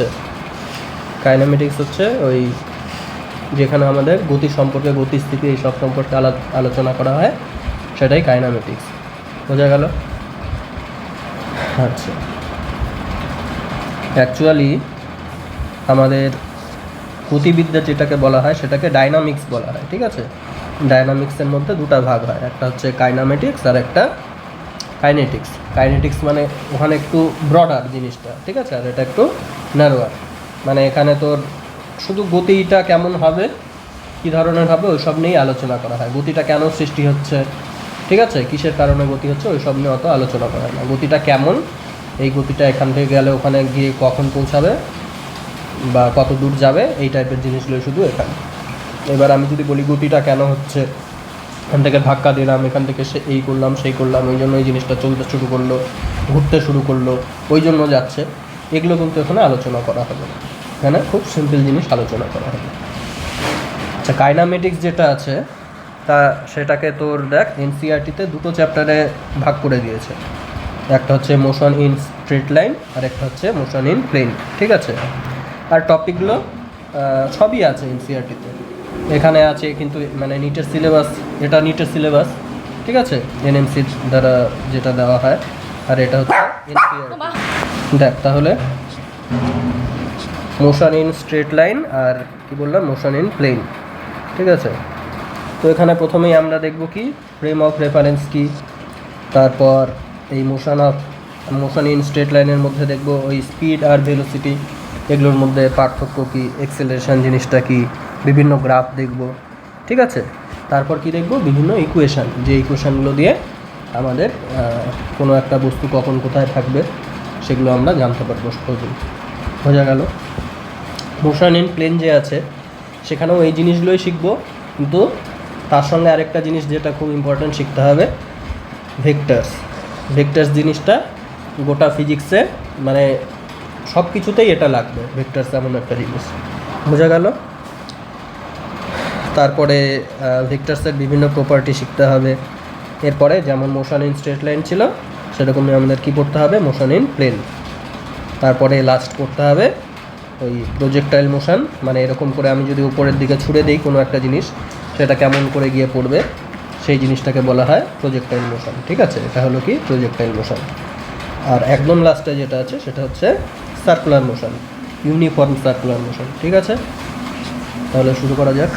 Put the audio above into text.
আছে। কাইনেমেটিক্স হচ্ছে ওই যেখানে আমাদের গতি সম্পর্কে, গতিস্থিতি এইসব সম্পর্কে আলোচনা করা হয়, সেটাই কাইনেমেটিক্স। বোঝা গেল? আচ্ছা, অ্যাকচুয়ালি আমাদের গতিবিদ্যা যেটাকে বলা হয় সেটাকে ডাইনামিক্স বলা হয়, ঠিক আছে? ডাইনামিক্সের মধ্যে দুটো ভাগ হয়, একটা হচ্ছে কাইনেমেটিক্স আর একটা কাইনেটিক্স। কাইনেটিক্স মানে ওখানে একটু ব্রডার জিনিসটা, ঠিক আছে, আর এটা একটু ন্যারোয়ার। মানে এখানে তোর শুধু গতিটা কেমন হবে, কী ধরনের হবে, ওই সব নিয়েই আলোচনা করা হয়। গতিটা কেন সৃষ্টি হচ্ছে, ঠিক আছে, কিসের কারণে গতি হচ্ছে, ওই সব নিয়ে অত আলোচনা করা হয় না। গতিটা কেমন, এই গতিটা এখান থেকে গেলে ওখানে গিয়ে কখন পৌঁছাবে বা কত দূর যাবে, এই টাইপের জিনিসগুলো শুধু এখানে। এবার আমি যদি বলি গতিটা কেন হচ্ছে, এখান থেকে ধাক্কা দিলাম, এখান থেকে এই করলাম সেই করলাম, ওই জন্য এই জিনিসটা চলতে শুরু করলো, ঘুরতে শুরু করলো, ওই জন্য যাচ্ছে, এগুলো কিন্তু এখানে আলোচনা করা হবে না। এখানে খুব সিম্পল জিনিস আলোচনা করা হবে। আচ্ছা, কাইনামেটিক্স যেটা আছে তা সেটাকে তোর দেখ এনসিইআরটিতে দুটো চ্যাপ্টারে ভাগ করে দিয়েছে। একটা হচ্ছে মোশন ইন স্ট্রেট লাইন আর একটা হচ্ছে মোশন ইন প্লেন, ঠিক আছে? আর টপিকগুলো সবই আছে এনসিইআরটিতে, এখানে আছে কিন্তু মানে নিটের সিলেবাস, এটা নিটের সিলেবাস, ঠিক আছে, এনএমসির দ্বারা যেটা দেওয়া হয়, আর এটা হচ্ছে এনসিইআরটি। দেখ তাহলে মোশন ইন স্ট্রেট লাইন আর কি বললাম, মোশন ইন প্লেন, ঠিক আছে? তো এখানে প্রথমেই আমরা দেখব কি ফ্রেম অফ রেফারেন্স কি, তারপর এই মোশন ইন স্ট্রেট লাইনের মধ্যে দেখব ওই স্পিড আর ভেলোসিটি, এগুলোর মধ্যে পার্থক্য কী, এক্সেলারেশন জিনিসটা কি, বিভিন্ন গ্রাফ দেখব, ঠিক আছে? তারপর কি দেখব, বিভিন্ন ইকুয়েশান, যে ইকুয়েশানগুলো দিয়ে আমাদের কোনো একটা বস্তু কখন কোথায় থাকবে সেগুলো আমরা জানতে পারবো সহজেই। বোঝা গেল? মোশন ইন প্লেন যে আছে সেখানেও এই জিনিসগুলোই শিখব, কিন্তু তার সঙ্গে আরেকটা জিনিস যেটা খুব ইম্পর্ট্যান্ট শিখতে হবে, ভেক্টরস জিনিসটা গোটা ফিজিক্সে মানে সব কিছুতেই এটা লাগবে। ভেক্টরস এমন একটা জিনিস, বোঝা গেল? তারপরে ভেক্টরসের বিভিন্ন প্রপার্টি শিখতে হবে। এরপরে যেমন মোশন ইন স্ট্রেট লাইন ছিল সেরকমই আমাদের কী পড়তে হবে, মোশন ইন প্লেন। তারপরে লাস্ট পড়তে হবে ওই প্রজেক্টাইল মোশন, মানে এরকম করে আমি যদি উপরের দিকে ছুড়ে দিই কোনো একটা জিনিস, সেটা কেমন করে গিয়ে পড়বে, সেই জিনিসটাকে বলা হয় প্রজেক্টাইল মোশন, ঠিক আছে? এটা হলো কি প্রজেক্টাইল মোশন। আর একদম লাস্টে যেটা আছে সেটা হচ্ছে circular motion, uniform circular motion, ঠিক আছে? তাহলে শুরু করা যাক।